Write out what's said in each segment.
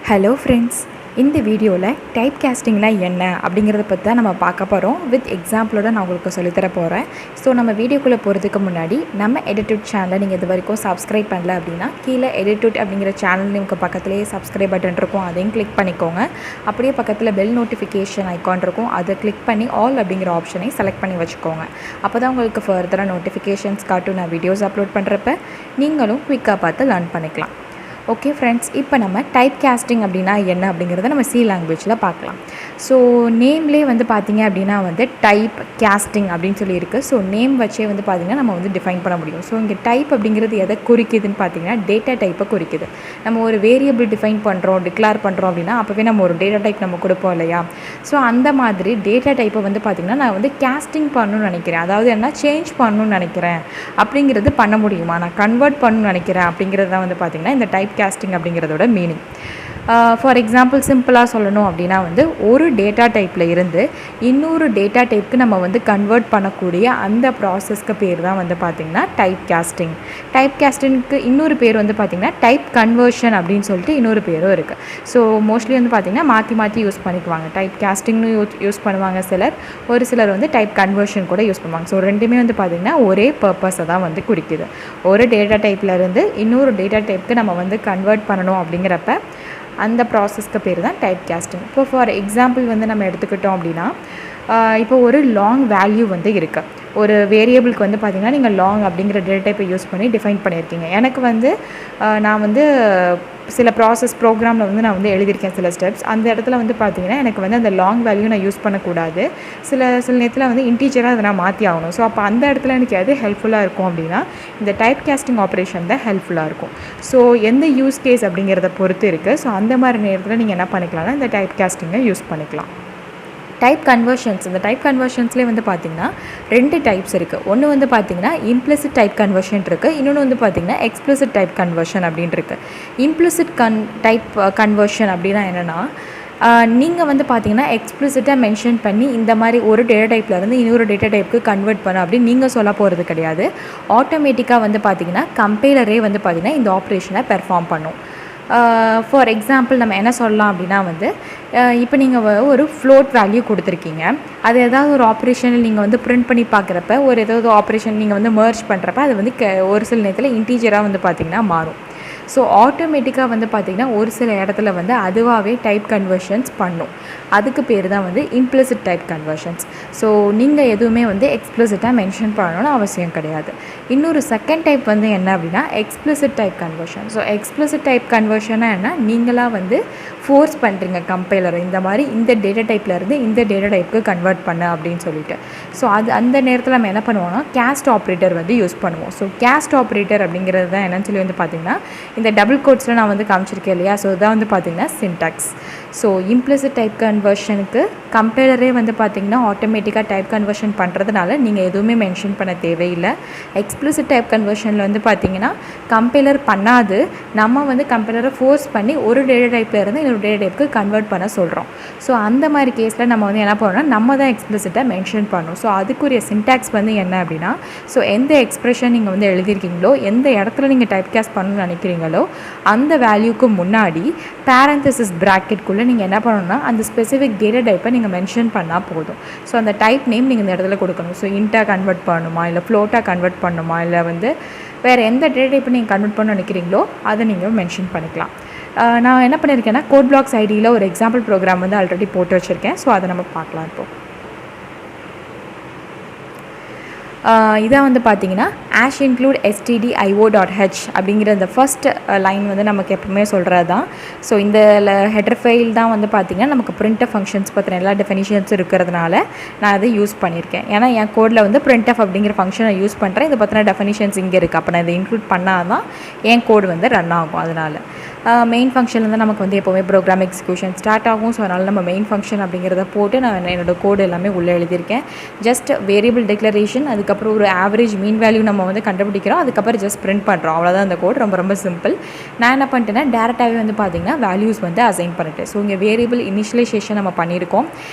Hello friends, இந்த வீடியோவில் type காஸ்டிங்னா என்ன அப்படிங்கிறத பற்றி தான் நம்ம பார்க்க போகிறோம். வித் எக்ஸாம்பிளோட நான் உங்களுக்கு சொல்லித்தர போகிறேன். ஸோ நம்ம வீடியோக்குள்ளே போகிறதுக்கு முன்னாடி நம்ம EduTut சேனலை நீங்கள் இது வரைக்கும் சப்ஸ்கிரைப் பண்ணல அப்படின்னா கீழே EduTut அப்படிங்கிற சேனல் உங்களுக்கு பக்கத்துலேயே சப்ஸ்கிரைப் பட்டன் இருக்கும், அதையும் கிளிக் பண்ணிக்கோங்க. அப்படியே பக்கத்தில் பெல் நோட்டிஃபிகேஷன் ஐக்கான் இருக்கும், அதை கிளிக் பண்ணி ஆல் அப்படிங்கிற ஆப்ஷனை செலக்ட் பண்ணி வச்சுக்கோங்க. அப்போ தான் உங்களுக்கு ஃபர்தராக நோட்டிஃபிகேஷன்ஸ் காட்டும் நான் வீடியோஸ் அப்லோட் பண்ணுறப்ப நீங்களும் குயிக்காக பார்த்து லேர்ன் பண்ணிக்கலாம். ஓகே ஃப்ரெண்ட்ஸ், இப்போ நம்ம டைப் காஸ்டிங் அப்படின்னா என்ன அப்படிங்கிறத நம்ம சி லாங்குவேஜில் பார்க்கலாம். ஸோ நேம்லேயே பார்த்திங்க அப்படின்னா டைப் காஸ்டிங் அப்படின்னு சொல்லி இருக்குது. ஸோ நேம் வச்சே பார்த்திங்கன்னா நம்ம டிஃபைன் பண்ண முடியும். ஸோ இங்கே டைப் அப்படிங்கிறது எதை குறிக்குதுன்னு பார்த்திங்கன்னா டேட்டா டைப்பை குறிக்குது. நம்ம ஒரு வேரியபிள் டிஃபைன் பண்ணுறோம், டிக்ளேர் பண்ணுறோம் அப்படின்னா அப்போவே நம்ம ஒரு டேட்டா டைப் நம்ம கொடுப்போம் இல்லையா. ஸோ அந்த மாதிரி டேட்டா டைப்பை பார்த்திங்கன்னா நான் காஸ்டிங் பண்ணணும்னு நினைக்கிறேன், அதாவது என்ன சேஞ்ச் பண்ணணும்னு நினைக்கிறேன் அப்படிங்கிறது பண்ண முடியுமா, நான் கன்வெர்ட் பண்ணணும்னு நினைக்கிறேன் அப்படிங்கிறது தான் பார்த்திங்கன்னா இந்த டைப் காஸ்டிங் அப்படிங்கிறதோட மீனிங். ஃபார் எக்ஸாம்பிள் சிம்பிளாக சொல்லணும் அப்படின்னா ஒரு டேட்டா டைப்பில் இருந்து இன்னொரு டேட்டா டைப்புக்கு நம்ம கன்வெர்ட் பண்ணக்கூடிய அந்த ப்ராசஸ்க்கு பேர் தான் பார்த்திங்கன்னா டைப் காஸ்டிங். டைப் காஸ்டிங்க்கு இன்னொரு பேர் பார்த்திங்கன்னா டைப் கன்வர்ஷன் அப்படின்னு சொல்லிட்டு இன்னொரு பேரும் இருக்குது. ஸோ மோஸ்ட்லி பார்த்திங்கன்னா மாற்றி மாற்றி யூஸ் பண்ணிக்குவாங்க. டைப் காஸ்டிங்னு யூஸ் பண்ணுவாங்க சிலர், ஒரு சிலர் டைப் கன்வர்ஷன் கூட யூஸ் பண்ணுவாங்க. ஸோ ரெண்டுமே பார்த்திங்கன்னா ஒரே பர்பஸை தான் குறிக்குது. ஒரு டேட்டா டைப்பில் இருந்து இன்னொரு டேட்டா டைப்புக்கு நம்ம கன்வெர்ட் பண்ணணும் அப்படிங்கிறப்ப அந்த ப்ராசஸ்க்கு பேர் தான் டைப் காஸ்டிங். இப்போ ஃபார் எக்ஸாம்பிள் நம்ம எடுத்துக்கிட்டோம் அப்படின்னா இப்போ ஒரு லாங் வேல்யூ இருக்குது. ஒரு வேரியபிளுக்கு பார்த்திங்கன்னா நீங்கள் லாங் அப்படிங்கிற டேட்டா டைப்பை யூஸ் பண்ணி டிஃபைன் பண்ணியிருக்கீங்க. எனக்கு நான் சில ப்ரோக்ராமில் நான் எழுதியிருக்கேன் சில ஸ்டெப்ஸ். அந்த இடத்துல பார்த்திங்கன்னா எனக்கு அந்த லாங் வேல்யூ நான் யூஸ் பண்ணக்கூடாது. சில நேரத்தில் இன்டீஜராக அதை நான் மாற்றி ஆகணும். ஸோ அப்போ அந்த இடத்துல எனக்கு எது ஹெல்ப்ஃபுல்லாக இருக்கும் அப்படின்னா இந்த டைப் காஸ்டிங் ஆப்ரேஷன் தான் ஹெல்ப்ஃபுல்லாக இருக்கும். ஸோ எந்த யூஸ் கேஸ் அப்படிங்கிறத பொறுத்து இருக்குது. ஸோ அந்த மாதிரி நேரத்தில் நீங்கள் என்ன பண்ணிக்கலாம்னா இந்த டைப் காஸ்டிங்கை யூஸ் பண்ணிக்கலாம். டைப் கன்வர்ஷன்ஸ், இந்த டைப் கன்வர்ஷன்ஸ்லேயே பார்த்திங்கன்னா ரெண்டு டைப்ஸ் இருக்குது. ஒன்று பார்த்திங்கன்னா இம்ப்ளிசிட் டைப் கன்வர்ஷன் இருக்குது, இன்னொன்று பார்த்திங்கன்னா எக்ஸ்ப்ளிசிட் டைப் கன்வர்ஷன் அப்படின்னு இருக்குது. இம்ப்ளிசிட் டைப் கன்வர்ஷன் அப்படின்னா என்னென்னா நீங்கள் பார்த்திங்கன்னா எக்ஸ்ப்ளிசிட்டாக மென்ஷன் பண்ணி இந்த மாதிரி ஒரு டேட்டா டைப்லேருந்து இன்னொரு டேட்டா டைப்புக்கு கன்வெர்ட் பண்ண அப்படின்னு நீங்கள் சொல்ல போகிறது கிடையாது. ஆட்டோமேட்டிக்காக பார்த்திங்கன்னா கம்பைலரே பார்த்திங்கன்னா இந்த ஆப்ரேஷனை பெர்ஃபார்ம் பண்ணும். ஃபார் எக்ஸாம்பிள் நம்ம என்ன சொல்லலாம் அப்படின்னா இப்போ நீங்கள் ஒரு ஃப்ளோட் வேல்யூ கொடுத்துருக்கீங்க, அது ஏதாவது ஒரு ஆப்ரேஷனில் நீங்கள் பிரிண்ட் பண்ணி பார்க்குறப்ப ஒரு ஏதாவது ஆப்ரேஷன் நீங்கள் மெர்ஜ் பண்ணுறப்ப அது ஒரு சில நேரத்தில் இன்டீஜராக பார்த்திங்கன்னா மாறும். ஸோ ஆட்டோமேட்டிக்காக பார்த்திங்கன்னா ஒரு சில இடத்துல அதுவாகவே டைப் கன்வர்ஷன்ஸ் பண்ணும். அதுக்கு பேர் தான் இம்ப்ளிசிட் டைப் கன்வர்ஷன்ஸ். ஸோ நீங்கள் எதுவுமே எக்ஸ்ப்ளிசிட்டாக மென்ஷன் பண்ணணும்னு அவசியம் கிடையாது. இன்னொரு செகண்ட் டைப் என்ன அப்படின்னா எக்ஸ்ப்ளிசிட் டைப் கன்வர்ஷன். ஸோ எக்ஸ்ப்ளிசிட் டைப் கன்வர்ஷனாக என்ன, நீங்களாக ஃபோர்ஸ் பண்ணுறீங்க கம்பைலரை இந்த மாதிரி இந்த டேட்டா டைப்லேருந்து இந்த டேட்டா டைப்புக்கு கன்வெர்ட் பண்ண அப்படின்னு சொல்லிட்டு. ஸோ அந்த நேரத்தில் நம்ம என்ன பண்ணுவோம்னா கேஸ்ட் ஆப்ரேட்டர் யூஸ் பண்ணுவோம். ஸோ கேஸ்ட் ஆப்ரேட்டர் அப்படிங்கிறது தான் என்னன்னு சொல்லி பார்த்திங்கன்னா இந்த டபுள் கோட்ஸில் நான் காமிச்சிருக்கேன் இல்லையா. ஸோ இதான் பார்த்திங்கன்னா சின்டாக்ஸ். ஸோ இம்ப்ளிசிட் டைப் கன்வர்ஷனுக்கு கம்பைலரே பார்த்திங்கன்னா ஆட்டோமேட்டிக்காக டைப் கன்வர்ஷன் பண்ணுறதுனால நீங்கள் எதுவுமே மென்ஷன் பண்ண தேவையில்லை. எக்ஸ்ப்ளிசிட் டைப் கன்வர்ஷனில் பார்த்திங்கன்னா கம்பைலர் பண்ணாது, நம்ம கம்பைலரை ஃபோர்ஸ் பண்ணி ஒரு டேட்டா டைப்பில் இருந்து இன்னொரு டேட்டா டைப்புக்கு கன்வெர்ட் பண்ண சொல்கிறோம். ஸோ அந்த மாதிரி கேஸில் நம்ம என்ன பண்ணோம்னா நம்ம தான் எக்ஸ்ப்ளிசிட்டாக மென்ஷன் பண்ணணும். ஸோ அதுக்குரிய சின்டாக்ஸ் என்ன அப்படின்னா ஸோ எந்த எக்ஸ்ப்ரெஷன் நீங்கள் எழுதியிருக்கீங்களோ, எந்த இடத்துல நீங்கள் டைப் காஸ்ட் பண்ணணும்னு நினைக்கிறீங்களோ அந்த வேல்யூக்கு முன்னாடி பேரந்தசிஸ் ப்ராக்கெட்குள்ளே நீங்கள் என்ன பண்ணணும்னா அந்த ஸ்பெசிஃபிக் டேட்டா டைப்பை நீங்கள் மென்ஷன் பண்ணால் போதும். ஸோ அந்த டைப் நேம் நீங்கள் இந்த இடத்துல கொடுக்கணும். ஸோ இன்ட்டாக கன்வெர்ட் பண்ணணுமா, இல்லை ஃப்ளோட்டாக கன்வெர்ட் பண்ணணுமா, இல்லை வேறு எந்த டேட்டா டைப்பை நீங்கள் கன்வெர்ட் பண்ண நினைக்கிறீங்களோ அதை நீங்கள் மென்ஷன் பண்ணிக்கலாம். நான் என்ன பண்ணியிருக்கேன்னா கோட் பிளாக்ஸ் ஐடியில் ஒரு எக்ஸாம்பிள் ப்ரோக்ராம் ஆல்ரெடி போட்டு வச்சுருக்கேன். ஸோ அதை நம்ம பார்க்கலாம். இப்போது இதான் பார்த்திங்கன்னா ஆஷ் இன்க்ளூட் stdio.h அப்படிங்கிற இந்த ஃபர்ஸ்ட் லைன் நமக்கு எப்பவுமே சொல்கிறது தான். ஸோ இந்த ஹெடர் ஃபைல் தான் பார்த்திங்கன்னா நமக்கு printf ஃபங்க்ஷன்ஸ் பற்றின எல்லா டெஃபினிஷன்ஸ் இருக்கிறதுனால நான் அதை யூஸ் பண்ணியிருக்கேன். ஏன்னா என் கோடில் printf அப்படிங்கிற ஃபங்க்ஷனை யூஸ் பண்ணுறேன். இதை பற்றின டெஃபினிஷன்ஸ் இங்கே இருக்குது. அப்போ நான் இதை இன்க்ளூட் பண்ணால் தான் என் கோடு ரன் ஆகும். அதனால் மெயின் ஃபங்க்ஷனில் எப்போவுமே ப்ரோக்ராம் எக்ஸிக்யூஷன் ஸ்டார்ட் ஆகும். ஸோ அதனால் நம்ம மெயின் ஃபங்க்ஷன் அப்படிங்கிறத போட்டு நான் என்னோடய கோடு எல்லாமே உள்ளே எழுதியிருக்கேன். ஜஸ்ட் வேரியபிள் டிக்ளரேஷன், அதுக்கப்புறம் ஒரு ஆவரேஜ் மீன் வேல்யூ நம்ம கண்டுபிடிக்கிறோம், அதுக்கப்புறம் ஜஸ்ட் பிரிண்ட் பண்ணுறோம். அவ்வளோதான் அந்த கோட். ரொம்ப ரொம்ப சிம்பிள். நான் என்ன பண்ணிட்டேன்னா டேரெக்டாகவே பார்த்திங்கன்னா வேல்யூஸ் அசைன் பண்ணிட்டேன். ஸோ இங்கே வேரியபிள் இனிஷியலைசேஷன் நம்ம பண்ணியிருக்கோம்.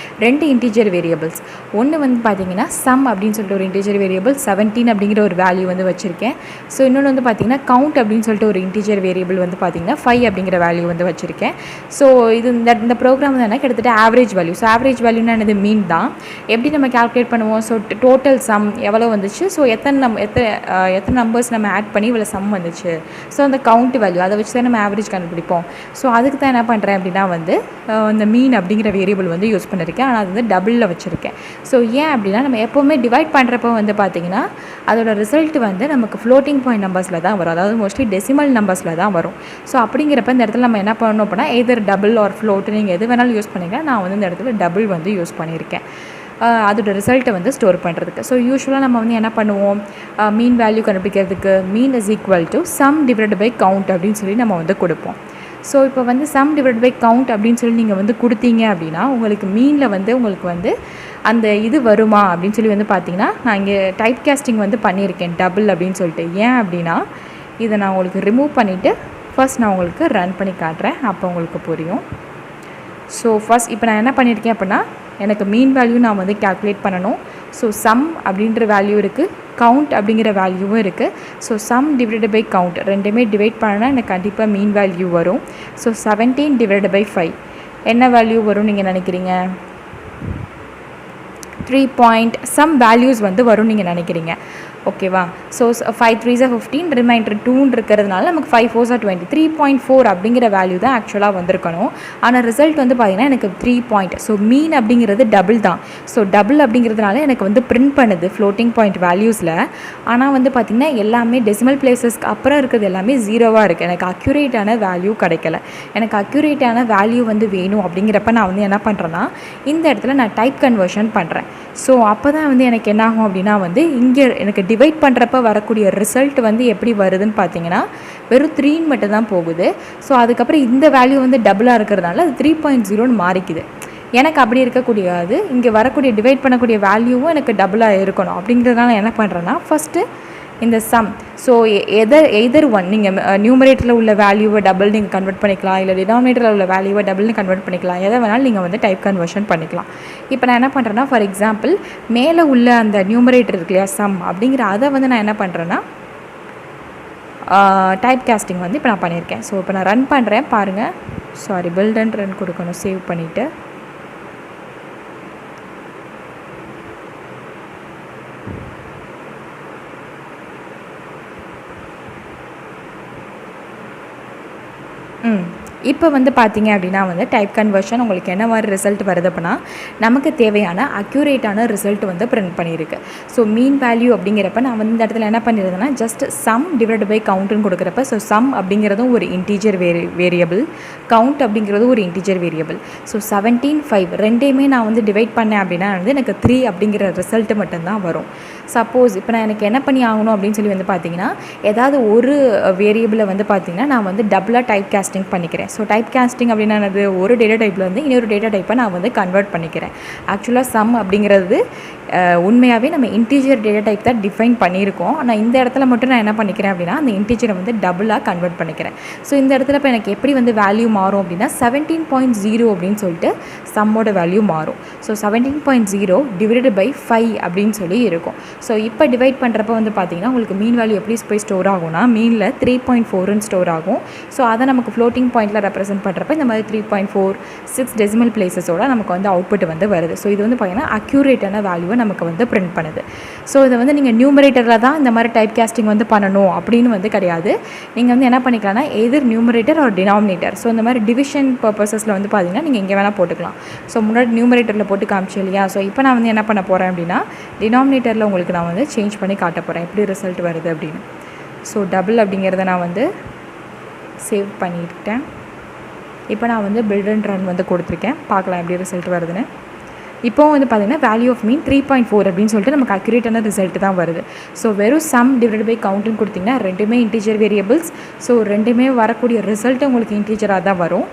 ரெண்டு இன்டீஜர் வேரியபிள்ஸ், ஒன்று பார்த்திங்கன்னா சம் அப்படின்னு சொல்லிட்டு ஒரு இன்டீஜர் வேரியபிள் 17 அப்படிங்கிற ஒரு வேல்யூ வச்சுருக்கேன். ஸோ இன்னொன்று பார்த்திங்கன்னா கவுண்ட் அப்படின்னு சொல்லிட்டு ஒரு இன்டீஜர் வேரியபிள் பார்த்திங்கன்னா 5 அப்படிங்கிற வேல்யூ வந்து வச்சுருக்கேன். ஸோ இது இந்த ப்ரோக்ராம் வந்து என்ன கிட்டத்தட்ட ஆவரேஜ் வேல்யூ. ஸோ ஆவரேஜ் வேல்யூனா என்னது மீன் தான். எப்படி நம்ம கால்குலேட் பண்ணுவோம்? ஸோ டோட்டல் சம் எவ்வளோ வந்துச்சு, ஸோ எத்தனை நம்பர்ஸ் நம்ம ஆட் பண்ணி இவ்வளோ சம் வந்துச்சு, ஸோ அந்த கவுண்ட் வேல்யூ அதை வச்சு தான் நம்ம ஆவரேஜ் கண்டுபிடிப்போம். ஸோ அதுக்கு தான் என்ன பண்ணுறேன் அப்படின்னா வந்து இந்த மீன் அப்படிங்கிற வேரியபிள் வந்து யூஸ் பண்ணியிருக்கேன். ஆனால் அது வந்து டபுளில் வச்சுருக்கேன். ஸோ ஏன் அப்படின்னா நம்ம எப்போவுமே டிவைட் பண்ணுறப்போ வந்து பார்த்திங்கன்னா அதோட ரிசல்ட் வந்து நமக்கு ஃப்ளோட்டிங் பாயிண்ட் நம்பர்ஸில் தான் வரும். அதாவது மோஸ்ட்லி டெசிமல் நம்பர்ஸில் தான் வரும். ஸோ அப்படிங்கிறப்ப இந்த இடத்துல நம்ம என்ன பண்ணணும் அப்படின்னா எதர் டபுள் ஆர் ஃப்ளோட் நீங்கள் எது வேணாலும் யூஸ் பண்ணிக்கலாம். நான் வந்து இந்த இடத்துல டபுள் வந்து யூஸ் பண்ணியிருக்கேன் அதோட ரிசல்ட்டை வந்து ஸ்டோர் பண்ணுறதுக்கு. ஸோ யூஸ்வலாக நம்ம வந்து என்ன பண்ணுவோம், மீன் வேல்யூ கண்டுபிடிக்கிறதுக்கு mean is equal to sum divided by count அப்படின்னு சொல்லி நம்ம வந்து கொடுப்போம். ஸோ இப்போ வந்து சம் டிவைட் பை கவுண்ட் அப்படின்னு சொல்லி நீங்கள் வந்து கொடுத்தீங்க அப்படின்னா உங்களுக்கு மீனில் வந்து உங்களுக்கு வந்து அந்த இது வருமா அப்படின்னு சொல்லி வந்து பார்த்தீங்கன்னா நான் இங்கே டைப் காஸ்டிங் வந்து பண்ணியிருக்கேன் டபுள் அப்படின்னு சொல்லிட்டு. ஏன் அப்படின்னா இதை நான் உங்களுக்கு ரிமூவ் பண்ணிவிட்டு ஃபர்ஸ்ட் நான் உங்களுக்கு ரன் பண்ணி காட்டுறேன், அப்போ உங்களுக்கு புரியும். ஸோ ஃபர்ஸ்ட் இப்போ நான் என்ன பண்ணியிருக்கேன் அப்படின்னா எனக்கு மீன் வேல்யூ நான் வந்து கால்குலேட் பண்ணணும். ஸோ சம் அப்படின்ற வேல்யூ இருக்குது, கவுண்ட் அப்படிங்கிற வேல்யூவும் இருக்குது. So sum divided by count ரெண்டுமே டிவைட் பண்ணால் எனக்கு கண்டிப்பாக மீன் வேல்யூ வரும். ஸோ 17 டிவைடட் பை 5 என்ன வேல்யூ வரும் நீங்கள் நினைக்கிறீங்க? 3 சம் வேல்யூஸ் வந்து வரும் நீங்கள் நினைக்கிறீங்க. ஓகேவா? ஸோ 5 3s are 15 ரிமைண்டர் 2 இருக்கிறதுனால நமக்கு 5 4s are 20 3.4 அப்படிங்கிற வேல்யூ தான் ஆக்சுவலாக வந்திருக்கணும். ஆனால் ரிசல்ட் வந்து பார்த்திங்கன்னா எனக்கு 3 ஸோ மீன் அப்படிங்கிறது டபுள் தான். ஸோ டபுள் அப்படிங்கிறதுனால எனக்கு வந்து பிரிண்ட் பண்ணுது ஃப்ளோட்டிங் பாயிண்ட் வேல்யூஸில். ஆனால் வந்து பார்த்திங்கன்னா எல்லாமே டெசிமல் பிளேசஸ்க்கு அப்புறம் இருக்கிறது எல்லாமே ஜீரோவாக இருக்குது. எனக்கு அக்யூரேட்டான வேல்யூ கிடைக்கல. எனக்கு அக்யூரேட்டான வேல்யூ வந்து வேணும் அப்படிங்கிறப்ப நான் வந்து என்ன பண்ணுறேன்னா இந்த இடத்துல நான் டைப் கன்வர்ஷன் பண்ணுறேன். ஸோ அப்போ தான் வந்து எனக்கு என்னாகும் அப்படின்னா வந்து இங்கே எனக்கு டிவைட் பண்ணுறப்ப வரக்கூடிய ரிசல்ட் வந்து எப்படி வருதுன்னு பார்த்தீங்கன்னா வெறும் 3 மட்டும் தான் போகுது. ஸோ அதுக்கப்புறம் இந்த வேல்யூ வந்து டபுளாக இருக்கிறதுனால அது 3.0ன்னு மாறிக்குது. எனக்கு அப்படி இருக்கக்கூடியது இங்கே வரக்கூடிய டிவைட் பண்ணக்கூடிய வேல்யூவும் எனக்கு டபுளாக இருக்கணும். அப்படிங்கிறதுனால என்ன பண்ணுறேன்னா ஃபஸ்ட்டு இந்த சம் ஸோ எதர் ஒன் நீங்கள் நியூமரேட்டரில் உள்ள வேல்யூவை டபுள் நீங்கள் கன்வெர்ட் பண்ணிக்கலாம், இல்லை டினாமினேட்டரில் உள்ள வேல்யூவை டபுள்னு கன்வெர்ட் பண்ணிக்கலாம். எதை வேணாலும் நீங்கள் வந்து டைப் கன்வர்ஷன் பண்ணிக்கலாம். இப்போ நான் என்ன பண்ணுறேன்னா ஃபார் எக்ஸாம்பிள் மேலே உள்ள அந்த நியூமரேட்டர் இருக்கு இல்லையா சம் அப்படிங்கிற அதை வந்து நான் என்ன பண்ணுறேன்னா டைப் காஸ்டிங் வந்து இப்போ நான் பண்ணியிருக்கேன். ஸோ இப்போ நான் ரன் பண்ணுறேன் பாருங்கள். சாரி பில்ட் அண்ட் ரன் கொடுக்கணும் சேவ் பண்ணிவிட்டு. இப்போ வந்து பார்த்தீங்க அப்படின்னா வந்து டைப் கன்வர்ஷன் உங்களுக்கு என்ன மாதிரி ரிசல்ட் வருது அப்படின்னா நமக்கு தேவையான அக்யூரேட்டான ரிசல்ட் வந்து பிரிண்ட் பண்ணியிருக்கு. ஸோ மீன் வேல்யூ அப்படிங்கிறப்ப நான் வந்து இந்த இடத்துல என்ன பண்ணியிருந்தேன்னா ஜஸ்ட் சம் டிவைட் பை கவுண்ட்னு கொடுக்குறப்ப ஸோ சம் அப்படிங்கிறதும் ஒரு இன்டீஜர் வேரியபிள், கவுண்ட் அப்படிங்கிறதும் ஒரு இன்டீஜர் வேரியபிள். ஸோ 17 5 ரெண்டையுமே நான் வந்து டிவைட் பண்ணேன் அப்படின்னா வந்து எனக்கு 3 அப்படிங்கிற ரிசல்ட்டு மட்டும்தான் வரும். சப்போஸ் இப்போ நான் எனக்கு என்ன பண்ணி ஆகணும் அப்படின்னு சொல்லி வந்து பார்த்தீங்கன்னா ஏதாவது ஒரு வேரியபிளை வந்து பார்த்தீங்கன்னா நான் வந்து டபுளாக டைப் காஸ்டிங் பண்ணிக்கிறேன். ஸோ டைப் காஸ்டிங் அப்படின்னா அது ஒரு டேட்டா டைப்பில் வந்து இன்னொரு டேட்டா டைப்பை நான் வந்து கன்வெர்ட் பண்ணிக்கிறேன். ஆக்சுவலாக சம் அப்படிங்கிறது உண்மையாகவே நம்ம இன்டீஜர் டேட்டா டைப் தான் டிஃபைன் பண்ணியிருக்கோம். ஆனால் இந்த இடத்துல மட்டும் நான் என்ன பண்ணிக்கிறேன் அப்படின்னா அந்த இன்டீஜரை வந்து டபுளாக கன்வெர்ட் பண்ணிக்கிறேன். ஸோ இந்த இடத்துல இப்போ எனக்கு எப்படி வந்து வேல்யூ மாறும் அப்படின்னா 17.0 அப்படின்னு சொல்லிட்டு சம்மோட வேல்யூ மாறும். ஸோ 17.0 டிவைடட் பை 5 அப்படின்னு சொல்லி இருக்கும். ஸோ இப்போ டிவைட் பண்ணுறப்ப வந்து பார்த்திங்கன்னா உங்களுக்கு மீன் வேல்யூ எப்படி போய் ஸ்டோர் ஆகும்னா மீனில் 3.4ன்னு ஸ்டோர் ஆகும். ஸோ அதை நமக்கு ஃப்ளோட்டிங் பாயிண்டில் ரெப்ரசென்ட் பண்ணுறப்ப இந்த மாதிரி 3.4 6 டெசிமல் பிளேசஸோட நமக்கு வந்து அவுட்புட் வந்து வருது. ஸோ இது வந்து பார்த்திங்கன்னா அக்யூரேட்டான வேல்யூவை நமக்கு வந்து பிரிண்ட் பண்ணுது. ஸோ இதை வந்து நீங்கள் நியூமரேட்டரில் தான் இந்த மாதிரி டைப் காஸ்டிங் வந்து பண்ணணும் அப்படின்னு வந்து கிடையாது. நீங்கள் வந்து என்ன பண்ணிக்கலாம்னா எதர் நியூமரேட்டர் ஒரு டினாமினேட்டர். ஸோ இந்த மாதிரி டிவிஷன் பர்பஸஸில் வந்து பார்த்திங்கன்னா நீங்கள் இங்கே வேணால் போட்டுக்கலாம். ஸோ முன்னாடி நியூமரேட்டரில் போட்டு காமிச்சு இல்லையா. ஸோ இப்போ நான் வந்து என்ன பண்ண போகிறேன் அப்படின்னா டினாமினேட்டரில் உங்களுக்கு நான் வந்து சேஞ்ச் பண்ணி காட்ட போகிறேன் எப்படி ரிசல்ட் வருது அப்படின்னு. ஸோ டபுள் அப்படிங்கிறத நான் வந்து சேவ் பண்ணிட்டேன். இப்போ நான் வந்து பில்ட் அண்ட் ரன் வந்து கொடுத்துருக்கேன். பார்க்கலாம் எப்படி ரிசல்ட் வருதுன்னு. இப்போ வந்து பார்த்திங்கன்னா வேல்யூ ஆஃப் மீன் 3.4 அப்படின்னு சொல்லிட்டு நமக்கு அக்யூரேட்டான ரிசல்ட் தான் வருது. ஸோ வெறும் சம் டிவைட் பை கவுண்ட்டுன்னு கொடுத்திங்கன்னா ரெண்டுமே இன்டீஜர் வேரியபிள்ஸ். ஸோ ரெண்டுமே வரக்கூடிய ரிசல்ட்டு உங்களுக்கு இன்டீஜராக தான் வரும்.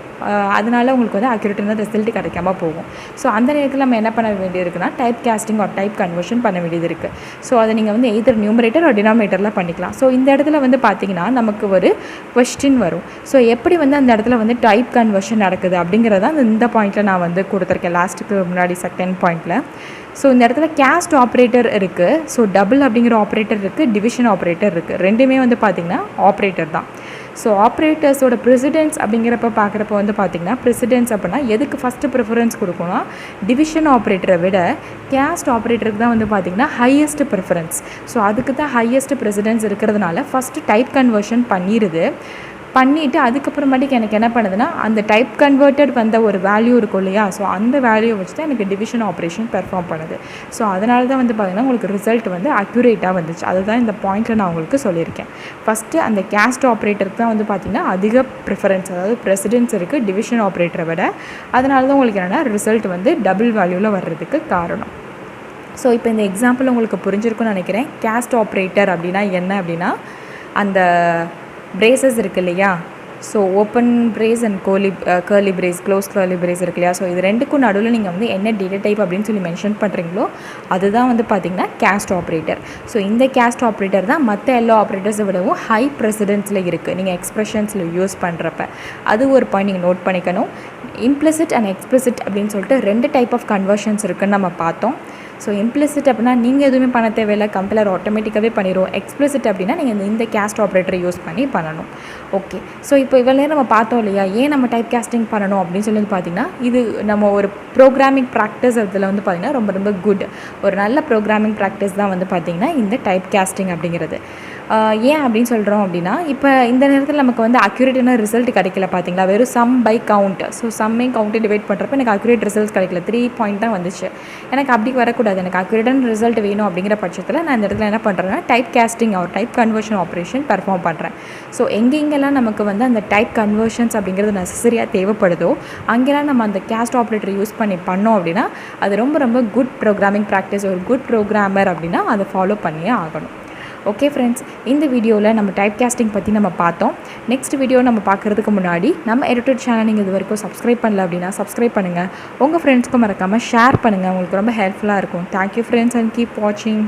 அதனால் உங்களுக்கு வந்து அக்யூரேட்டான ரிசல்ட் கிடைக்காம போகும். ஸோ அந்த நேரத்தில் நம்ம என்ன பண்ண வேண்டியது இருக்குன்னா டைப் காஸ்டிங் ஒரு டைப் கன்வர்ஷன் பண்ண வேண்டியது இருக்குது. ஸோ அதை நீங்கள் வந்து எதர் நியூமரேட்டர் ஒரு டினாமினேட்டரில் பண்ணிக்கலாம். ஸோ இந்த இடத்துல வந்து பார்த்திங்கன்னா நமக்கு ஒரு கொஸ்டின் வரும். ஸோ எப்படி வந்து அந்த இடத்துல வந்து டைப் கன்வர்ஷன் நடக்குது அப்படிங்கிறத இந்த பாயிண்ட்டில் நான் வந்து கொடுத்துருக்கேன் லாஸ்ட்டுக்கு முன்னாடி செகண்ட் பாயிண்ட்டில். ஸோ இந்த இடத்துல கேஸ்ட் ஆப்ரேட்டர் இருக்குது. ஸோ டபுள் அப்படிங்கிற ஆப்ரேட்டர் இருக்குது, டிவிஷன் ஆப்ரேட்டர் இருக்குது. ரெண்டுமே வந்து பார்த்திங்கன்னா ஆப்ரேட்டர் தான். ஸோ ஆப்ரேட்டர்ஸோட ப்ரெசிடென்ஸ் அப்படிங்கிறப்ப பார்க்குறப்ப வந்து பார்த்திங்கன்னா ப்ரெசிடென்ஸ் அப்படின்னா எதுக்கு ஃபஸ்ட்டு ப்ரிஃபரன்ஸ் கொடுக்கணும், டிவிஷன் ஆப்ரேட்டரை விட கேஸ்ட் ஆப்ரேட்டருக்கு தான் வந்து பார்த்திங்கன்னா ஹையஸ்ட் ப்ரிஃபரன்ஸ். ஸோ அதுக்கு தான் ஹையஸ்ட் ப்ரெசிடென்ஸ் இருக்கிறதுனால ஃபஸ்ட்டு டைப் கன்வர்ஷன் பண்ணிவிட்டு அதுக்கப்புறமாட்டிக்கு எனக்கு என்ன பண்ணுதுன்னா அந்த டைப் கன்வெர்ட்டட் வந்த ஒரு வேல்யூ இருக்கும் இல்லையா, ஸோ அந்த வேல்யூ வச்சு தான் எனக்கு டிவிஷன் ஆப்ரேஷன் பெர்ஃபார்ம் பண்ணுது. ஸோ அதனால தான் வந்து பார்த்திங்கன்னா உங்களுக்கு ரிசல்ட் வந்து அக்யூரேட்டாக வந்துச்சு. அதுதான் இந்த பாயிண்ட்டில் நான் உங்களுக்கு சொல்லியிருக்கேன். ஃபஸ்ட்டு அந்த கேஸ்ட் ஆப்ரேட்டருக்கு தான் வந்து பார்த்திங்கன்னா அதிக ப்ரிஃபரன்ஸ், அதாவது ப்ரெசிடென்ஸ் இருக்குது டிவிஷன் ஆப்ரேட்டரை விட. அதனால தான் உங்களுக்கு என்னென்னா ரிசல்ட் வந்து டபுள் வேல்யூவில் வர்றதுக்கு காரணம். ஸோ இப்போ இந்த எக்ஸாம்பிள் உங்களுக்கு புரிஞ்சிருக்குன்னு நினைக்கிறேன். கேஸ்ட் ஆப்ரேட்டர் அப்படின்னா என்ன அப்படின்னா, அந்த பிரேசஸ் இருக்குது இல்லையா, so open brace and curly brace, close curly brace இருக்கு இல்லையா, ஸோ இது ரெண்டுக்கும் நடுவில் நீங்கள் வந்து என்ன டேட்டா டைப் அப்படின்னு சொல்லி மென்ஷன் பண்ணுறீங்களோ அதுதான் வந்து பார்த்திங்கன்னா கேஸ்ட் ஆப்ரேட்டர். ஸோ இந்த கேஸ்ட் ஆப்ரேட்டர் தான் மற்ற எல்லா ஆப்ரேட்டர்ஸை விடவும் ஹை ப்ரெசிடென்ஸில் இருக்குது நீங்கள் எக்ஸ்ப்ரெஷன்ஸில் யூஸ் பண்ணுறப்ப. அது ஒரு பாயிண்ட் நீங்கள் நோட் பண்ணிக்கணும். இம்ப்ளிசிட் அண்ட் எக்ஸ்ப்ளிசிட் அப்படின்னு சொல்லிட்டு 2 டைப் ஆஃப் கன்வர்ஷன்ஸ் இருக்குதுன்னு நம்ம பார்த்தோம். ஸோ இம்ப்ளிசிட் அப்படின்னா நீங்கள் எதுவுமே பண்ண தேவையில்லை, கம்பைலர் ஆட்டோமேட்டிக்காகவே பண்ணிடும். எக்ஸ்ப்ளிசிட் அப்படின்னா நீங்கள் இந்த கேஸ்ட் ஆப்ரேட்டரை யூஸ் பண்ணணும். ஓகே, ஸோ இப்போ இவ்வளோ நேரம் நம்ம பார்த்தோம் இல்லையா, ஏன் நம்ம டைப் கேஸ்டிங் பண்ணணும் அப்படின்னு சொல்லி பார்த்திங்கன்னா, இது நம்ம ஒரு ப்ரோக்ராமிங் ப்ராக்டிஸ் அதில் வந்து பார்த்திங்கன்னா ரொம்ப ரொம்ப குட், ஒரு நல்ல ப்ரோக்ராமிங் ப்ராக்டிஸ் தான் வந்து பார்த்திங்கன்னா இந்த டைப் கேஸ்டிங் அப்படிங்கிறது. ஏன் அப்படின்னு சொல்கிறோம் அப்படின்னா, இப்போ இந்த நேரத்தில் நமக்கு வந்து அக்யூரேட்டான ரிசல்ட் கிடைக்கல பார்த்தீங்களா, வெறும் சம் பை கவுண்ட். ஸோ சம்மை கவுண்ட்டை டிவைட் பண்ணுறப்ப எனக்கு அக்யூரேட் ரிசல்ட்ஸ் கிடைக்கல, 3 பாயிண்ட் தான் வந்துச்சு. எனக்கு அப்படி வரக்கூடாது, எனக்கு அக்யூரேட்டான ரிசல்ட் வேணும் அப்படிங்கிற பட்சத்தில் நான் இந்த இடத்துல என்ன பண்ணுறேன்னா டைப் கேஸ்டிங் ஒரு டைப் கன்வர்ஷன் ஆப்ரேஷன் பெர்ஃபார்ம் பண்ணுறேன். ஸோ எங்கெங்கெல்லாம் நமக்கு வந்து அந்த டைப் கன்வர்ஷன்ஸ் அப்படிங்கிறது நெசசரியாக தேவைப்படுதோ அங்கெல்லாம் நம்ம அந்த கேஸ்ட் ஆப்ரேட்டர் யூஸ் பண்ணோம் அப்படின்னா அது ரொம்ப ரொம்ப குட் ப்ரோக்ராமிங் ப்ராக்டிஸ். ஒரு குட் ப்ரோக்ராமர் அப்படின்னா அதை ஃபாலோ பண்ணியே ஆகணும். ஓகே ஃப்ரெண்ட்ஸ், இந்த வீடியோவில் நம்ம டைப் கேஸ்டிங் பற்றி நம்ம பார்த்தோம். நெக்ஸ்ட் வீடியோ நம்ம பார்க்குறதுக்கு முன்னாடி நம்ம EduTut சேனல் நீங்கள் இது வரைக்கும் சப்ஸ்கிரைப் பண்ணல அப்படின்னா சப்ஸ்கிரைப் பண்ணுங்கள். உங்கள் ஃப்ரெண்ட்ஸ்க்கும் மறக்காமல் ஷேர் பண்ணுங்கள், உங்களுக்கு ரொம்ப ஹெல்ப்ஃபுல்லாக இருக்கும். தேங்க்யூ ஃப்ரெண்ட்ஸ் அண்ட் கீப் வாட்சிங்.